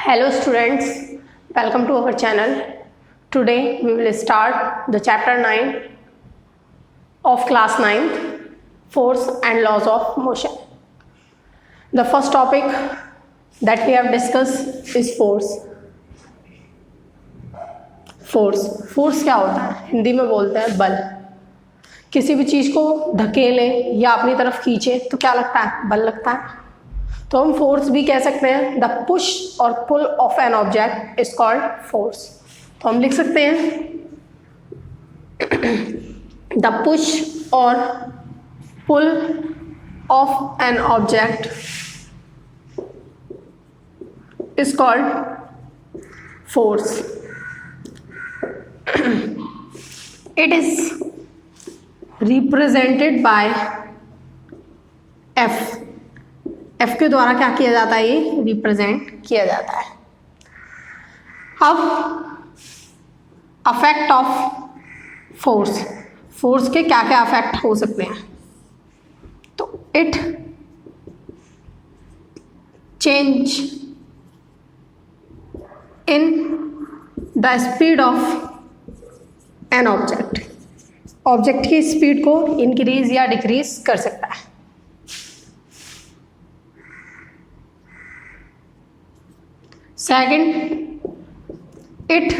Hello students, welcome to our channel. Today we will start the chapter 9 of class 9th, Force and Laws of Motion. The first topic that we have discussed is force. Force क्या होता है? हिंदी में बोलते हैं बल. किसी भी चीज़ को धकेले या अपनी तरफ खींचे तो क्या लगता है? बल लगता है. तो हम फोर्स भी कह सकते हैं. द पुश और pull of an object is called force. तो हम लिख सकते हैं द पुश और pull of an object is called force. It is represented by F. F के द्वारा क्या किया जाता है? ये रिप्रेजेंट किया जाता है. अब अफेक्ट ऑफ फोर्स के क्या क्या अफेक्ट हो सकते हैं? तो it change in the speed of an object की स्पीड को इंक्रीज या डिक्रीज कर सकता है. Second, it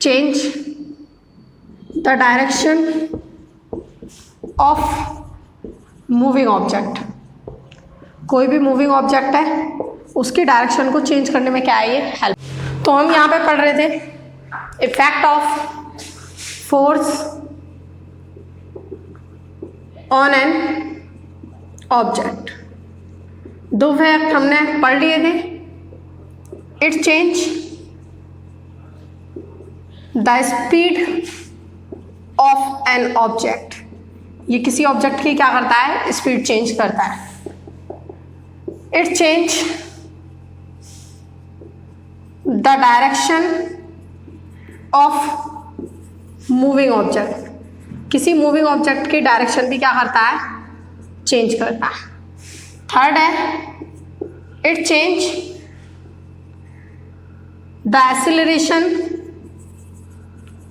change the direction of moving object. कोई भी मूविंग ऑब्जेक्ट है उसकी डायरेक्शन को चेंज करने में क्या है? ये हेल्प. तो हम यहाँ पे पढ़ रहे थे effect of force on an object. दो फैक्ट हमने पढ़ लिए थे. It change the speed of an object. ये किसी ऑब्जेक्ट की क्या करता है? स्पीड चेंज करता है. It change the direction of moving object. किसी मूविंग ऑब्जेक्ट की डायरेक्शन भी क्या करता है? चेंज करता है. थर्ड है it change the acceleration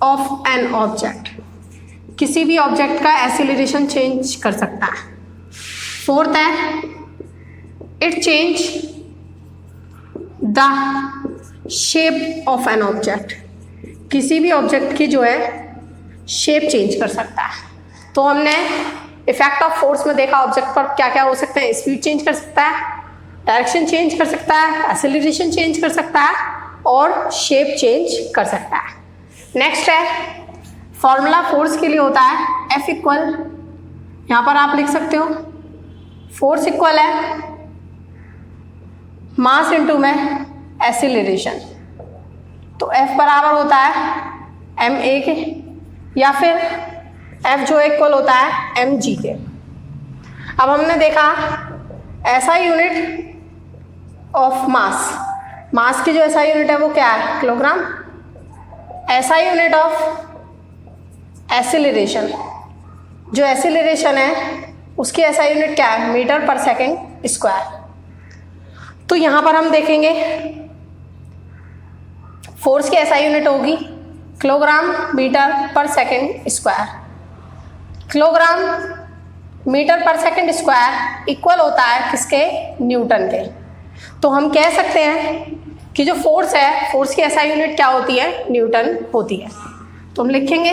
of an object. किसी भी ऑब्जेक्ट का एक्सीलरेशन चेंज कर सकता है. फोर्थ है it change the shape of an object. किसी भी ऑब्जेक्ट की जो है शेप चेंज कर सकता है. तो हमने इफेक्ट ऑफ फोर्स में देखा ऑब्जेक्ट पर क्या क्या हो सकते हैं? स्पीड चेंज कर सकता है, डायरेक्शन चेंज कर सकता है, एक्सीलरेशन चेंज कर सकता है और शेप चेंज कर सकता है. नेक्स्ट है फॉर्मूला फोर्स के लिए होता है F इक्वल, यहाँ पर आप लिख सकते हो फोर्स इक्वल है मास इंटू में एक्सीलरेशन. तो F बराबर होता है ma के या फिर F जो इक्वल होता है mg के. अब हमने देखा ऐसा यूनिट ऑफ मास की जो ऐसा यूनिट है वो क्या है? किलोग्राम. ऐसा यूनिट ऑफ एक्सीलरेशन, जो एक्सीलरेशन है उसकी ऐसा यूनिट क्या है? Metre per second square. तो यहां पर हम देखेंगे फोर्स की ऐसा यूनिट होगी kilogram metre per second square. Kilogram metre per second square equal होता है किसके? न्यूटन के. तो हम कह सकते हैं कि जो फोर्स है फोर्स की ऐसा यूनिट क्या होती है? न्यूटन होती है. तो हम लिखेंगे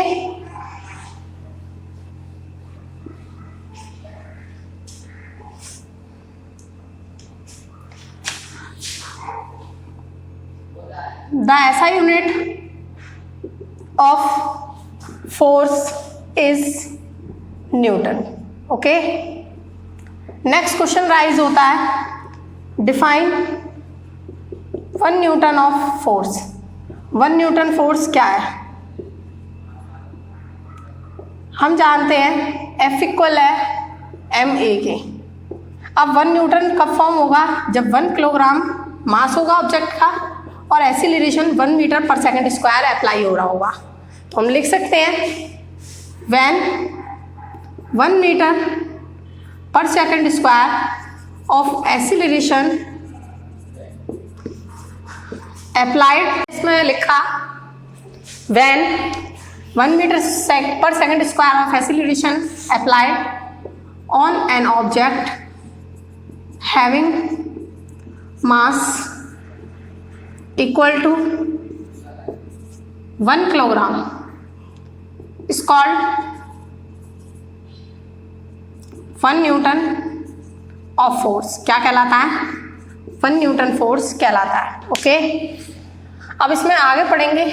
द ऐसा unit of force is Newton. Okay. Next question rise होता है define 1 newton of force. 1 Newton force क्या है? हम जानते हैं F इक्वल है ma के. अब 1 न्यूटन कब फॉर्म होगा? जब 1 किलोग्राम मास होगा ऑब्जेक्ट का और acceleration 1 metre per second square apply हो रहा होगा. तो हम लिख सकते हैं when 1 metre per second square of acceleration applied, इसमें लिखा when 1 metre per second square of acceleration applied on an object having mass equal to 1 kilogram is called 1 newton of force. क्या कहलाता है? 1 न्यूटन फोर्स कहलाता है। Okay, अब इसमें आगे पढ़ेंगे।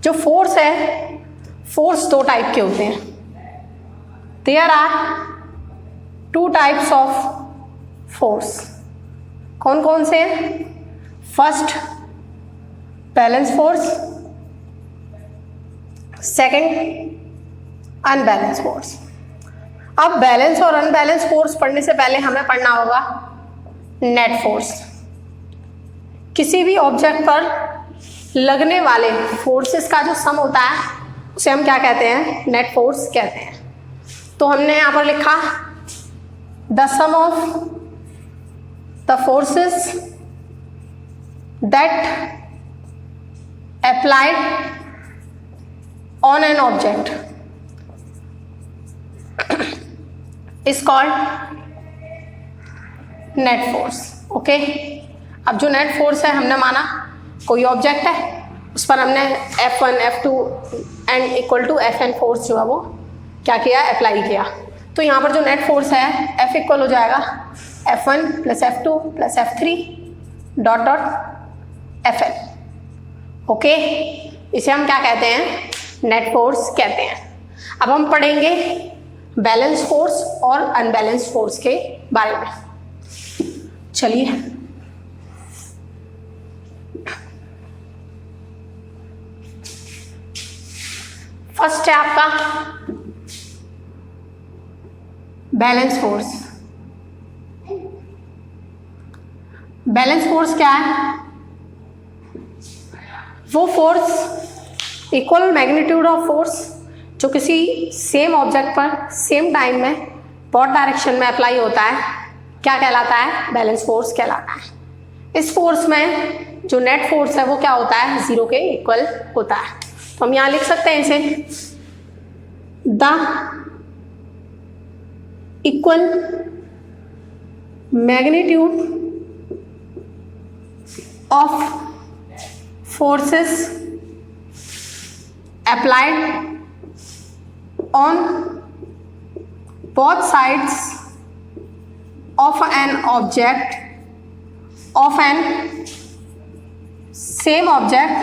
जो फोर्स है, फोर्स 2 टाइप के होते हैं। There are 2 types of force. कौन कौन से हैं? First balance force, second unbalance force. अब बैलेंस और अनबैलेंस फोर्स पढ़ने से पहले हमें पढ़ना होगा नेट फोर्स। किसी भी ऑब्जेक्ट पर लगने वाले फोर्सेस का जो सम होता है उसे हम क्या कहते हैं? नेट फोर्स कहते हैं। तो हमने यहाँ पर लिखा the sum of the forces that applied on an object is called net force। Okay, अब जो नेट फोर्स है, हमने माना कोई ऑब्जेक्ट है, उस पर हमने F1 F2 and equal to Fn force जो है वो क्या किया? अप्लाई किया। तो यहाँ पर जो नेट फोर्स है F इक्वल हो जाएगा F1 plus F2 plus F3 dot dot Fn। Okay, इसे हम क्या कहते हैं? नेट फोर्स कहते हैं। अब हम पढ़ेंगे बैलेंस फोर्स और अनबैलेंस फोर्स के बारे में। चलिए, फर्स्ट है आपका बैलेंस फोर्स। बैलेंस फोर्स क्या है? वो force, equal magnitude of force जो किसी सेम ऑब्जेक्ट पर सेम टाइम में बहुत डायरेक्शन में अप्लाई होता है, क्या कहलाता है? बैलेंस फोर्स कहलाता है। इस फोर्स में जो नेट फोर्स है वो क्या होता है? 0 के इक्वल होता है। तो हम यहाँ लिख सकते हैं इसे the equal magnitude of forces applied on both sides of an object of an same object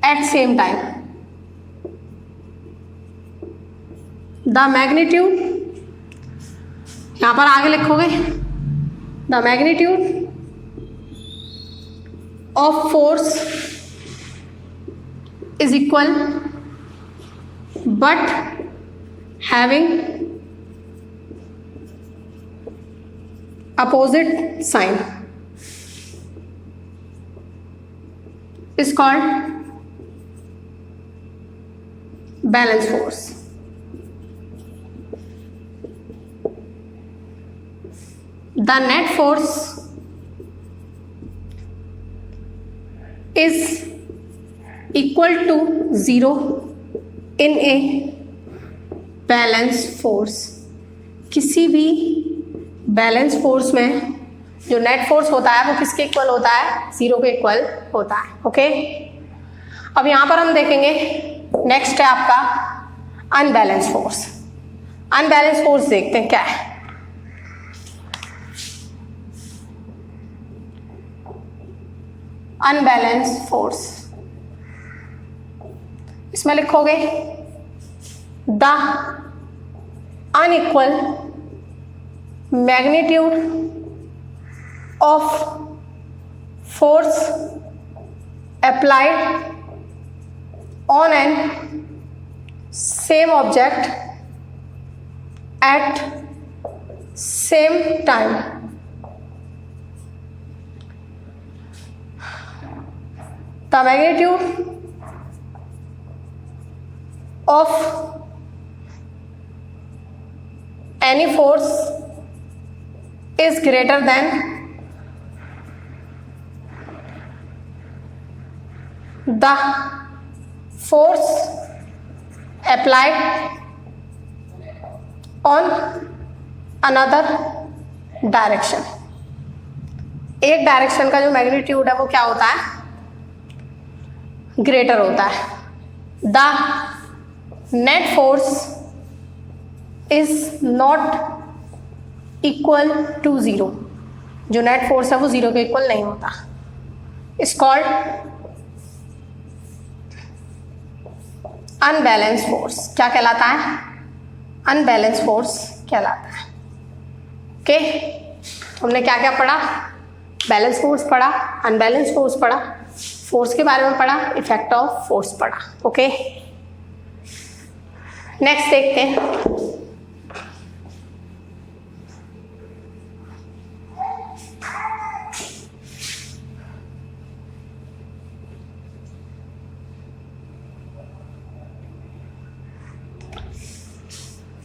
at same time। the magnitude, यहां पर आगे लिखोगे the magnitude of force is equal but having opposite sign is called balance force। The net force is equal to 0 in a balance force. किसी भी balance force में जो net force होता है वो किसके इक्वल होता है? 0 के इक्वल होता है। ओके, अब यहाँ पर हम देखेंगे नेक्स्ट है आपका अनबैलेंस फोर्स। अनबैलेंस फोर्स देखते हैं क्या है। अनबैलेंस फोर्स, इसमें लिखोगे the unequal magnitude of force applied on N same object at same time. The magnitude of any force is greater than the force applied on another direction. एक direction का जो magnitude है वो क्या होता है, ग्रेटर होता है। The net force is not equal to zero, जो नेट फोर्स है वो जीरो के इक्वल नहीं होता। Is called unbalance force. क्या कहलाता है, अनबैलेंस फोर्स कहलाता है। ओके, हमने क्या क्या पढ़ा, बैलेंस फोर्स पढ़ा, अनबैलेंस फोर्स पढ़ा, फोर्स के बारे में पढ़ा, इफेक्ट ऑफ फोर्स पढ़ा। ओके, नेक्स्ट देखते हैं।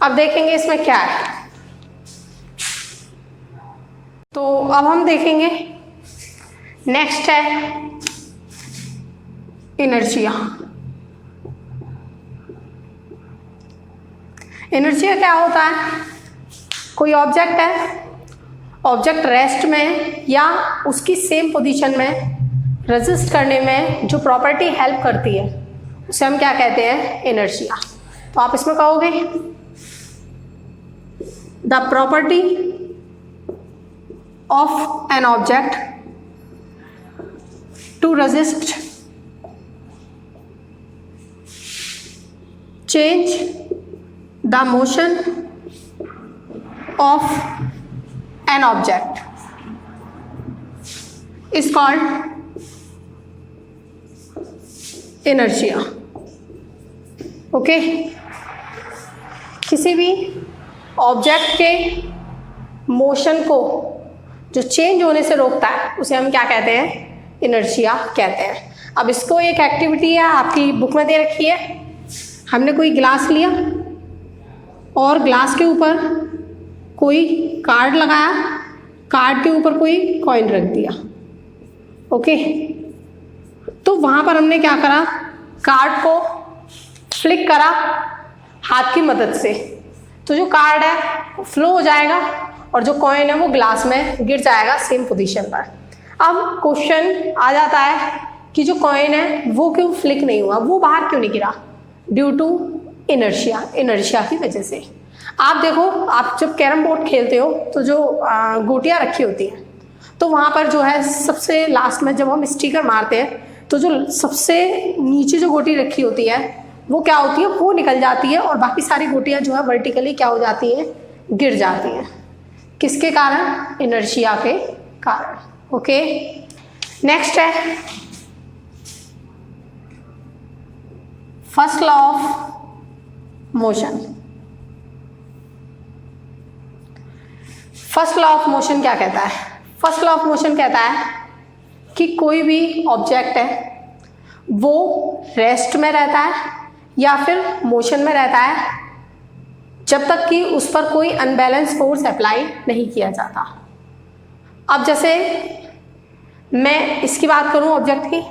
अब देखेंगे इसमें क्या है। तो अब हम देखेंगे नेक्स्ट है इनर्शिया। इनर्शिया क्या होता है, कोई ऑब्जेक्ट है, ऑब्जेक्ट रेस्ट में या उसकी सेम पोजीशन में रेजिस्ट करने में जो प्रॉपर्टी हेल्प करती है उसे हम क्या कहते हैं, इनर्शिया। तो आप इसमें कहोगे the property of an object to resist change the motion of an object is called inertia. Okay, किसी भी ऑब्जेक्ट के मोशन को जो चेंज होने से रोकता है उसे हम क्या कहते हैं, इनर्शिया कहते हैं। अब इसको एक एक्टिविटी है आपकी बुक में दे रखी है। हमने कोई गिलास लिया और ग्लास के ऊपर कोई कार्ड लगाया, कार्ड के ऊपर कोई कॉइन रख दिया। ओके, तो वहाँ पर हमने क्या करा, कार्ड को फ्लिक करा हाथ की मदद से, तो जो कार्ड है वो फ्लो हो जाएगा और जो कॉइन है वो ग्लास में गिर जाएगा सेम पोजीशन पर। अब क्वेश्चन आ जाता है कि जो कॉइन है वो क्यों फ्लिक नहीं हुआ, वो बाहर क्यों नहीं गिरा, ड्यू टू इनर्शिया, इनर्शिया की वजह से। आप देखो, आप जब कैरम बोर्ड खेलते हो तो जो गोटियाँ रखी होती हैं तो वहाँ पर जो है सबसे लास्ट में जब हम स्टिकर मारते हैं तो जो सबसे नीचे जो गोटी रखी होती है वो क्या होती है, वो निकल जाती है और बाकी सारी गोटियाँ जो है वर्टिकली क्या हो जाती हैं, गिर जाती हैं। किसके कारण, इनर्शिया के कारण। ओके, नेक्स्ट है first law of motion. First law of motion क्या कहता है, फर्स्ट लॉ ऑफ मोशन कहता है कि कोई भी ऑब्जेक्ट है वो रेस्ट में रहता है या फिर मोशन में रहता है जब तक कि उस पर कोई अनबैलेंस फोर्स अप्लाई नहीं किया जाता। अब जैसे मैं इसकी बात करूं ऑब्जेक्ट की,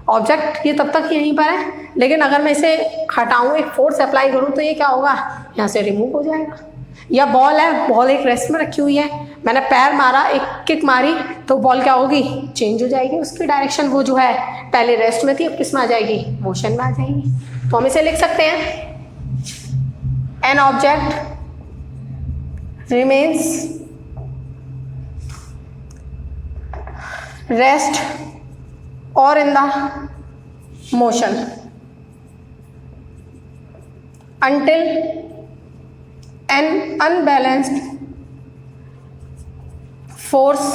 ऑब्जेक्ट ये तब तक यहीं पर है, लेकिन अगर मैं इसे हटाऊं, एक फोर्स अप्लाई करूं तो ये क्या होगा, यहाँ से रिमूव हो जाएगा। या बॉल है, बॉल एक रेस्ट में रखी हुई है, मैंने पैर मारा, एक किक मारी तो बॉल क्या होगी, चेंज हो जाएगी उसकी डायरेक्शन। वो जो है पहले रेस्ट में थी, अब किस में आ जाएगी, मोशन में आ जाएगी। तो हम इसे लिख सकते हैं an object remains rest or in the motion until an unbalanced force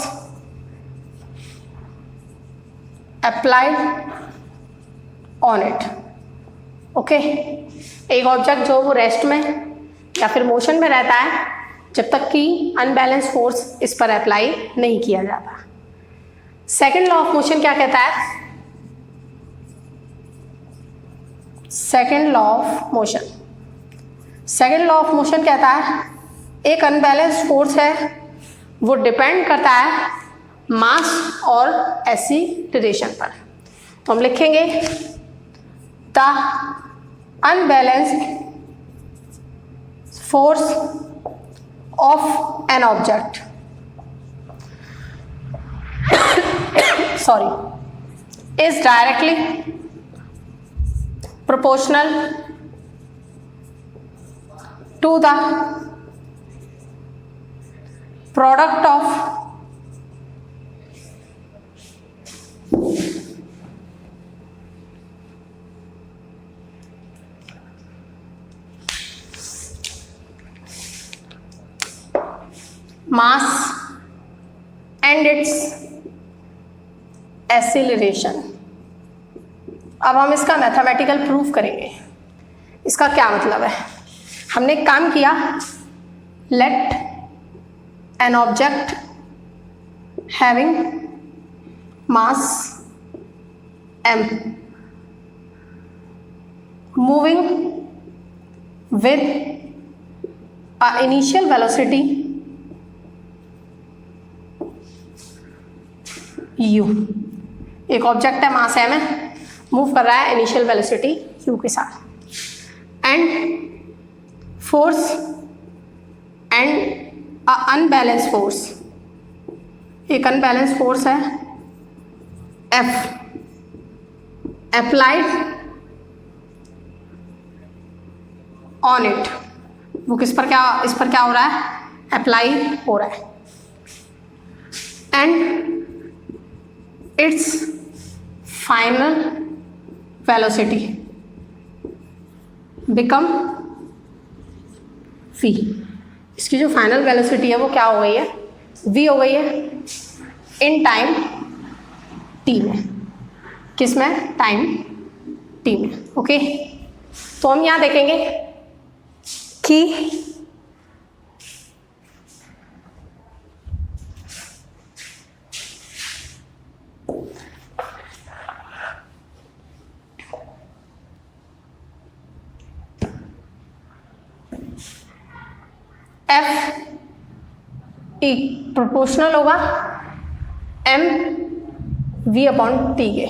applied on it. Okay, एक ऑब्जेक्ट जो वो रेस्ट में या फिर मोशन में रहता है जब तक कि अनबैलेंस फोर्स इस पर अप्लाई नहीं किया जाता। सेकेंड लॉ ऑफ मोशन क्या कहता है, second law of motion, second law of motion कहता है एक अनबैलेंस फोर्स है वो डिपेंड करता है मास और एक्सीलरेशन पर। तो हम लिखेंगे the unbalanced force of an object is directly proportional to the product of mass and its acceleration. अब हम इसका मैथमेटिकल प्रूफ करेंगे। इसका क्या मतलब है? हमने एक काम किया, let an object having mass m moving with a initial velocity u। एक ऑब्जेक्ट है, मास m है, मूव कर रहा है इनिशियल वेलोसिटी u के साथ, and force and unbalance force, एक अनबैलेंस फोर्स है F अप्लाइड ऑन इट। वो इस पर क्या हो रहा है? अप्लाई हो रहा है, and it's final velocity become v। इसकी जो फाइनल वेलोसिटी है वो क्या हो गई है? v हो गई है इन टाइम t में। किस में? टाइम t में। ओके, तो हम यहाँ देखेंगे कि F प्रोपोर्शनल होगा m v अपॉन t के,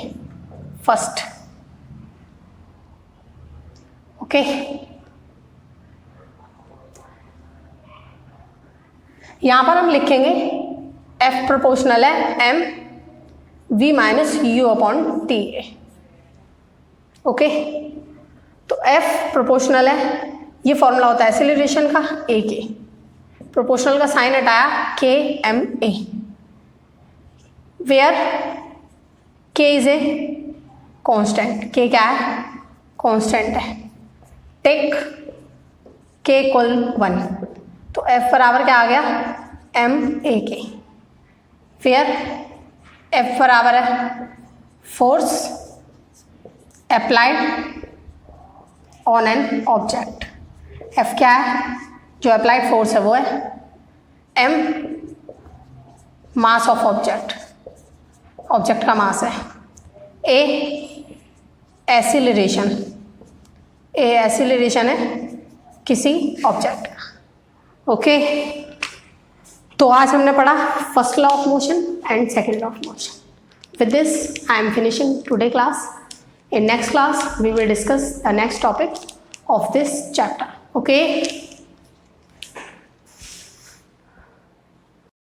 फर्स्ट। ओके, यहां पर हम लिखेंगे F प्रोपोर्शनल है m v minus u upon t के। ओके, तो F प्रोपोर्शनल है, ये फॉर्मूला होता है एक्सीलरेशन का, a के। प्रोपोर्शनल का साइन हटाया, k m a, where k is a constant. k क्या है? कांस्टेंट है। टेक k इक्वल 1, तो F बराबर क्या आ गया? m a के, वेयर F बराबर है force applied on an object. F क्या है? जो अप्लाइड फोर्स है वो है m mass of object, object का मास है। a एक्सीलरेशन, a एक्सीलरेशन है किसी ऑब्जेक्ट का। ओके, तो आज हमने पढ़ा first law of motion and second law of motion. With this I am finishing today class. In next class we will discuss the next topic of this chapter. Okay.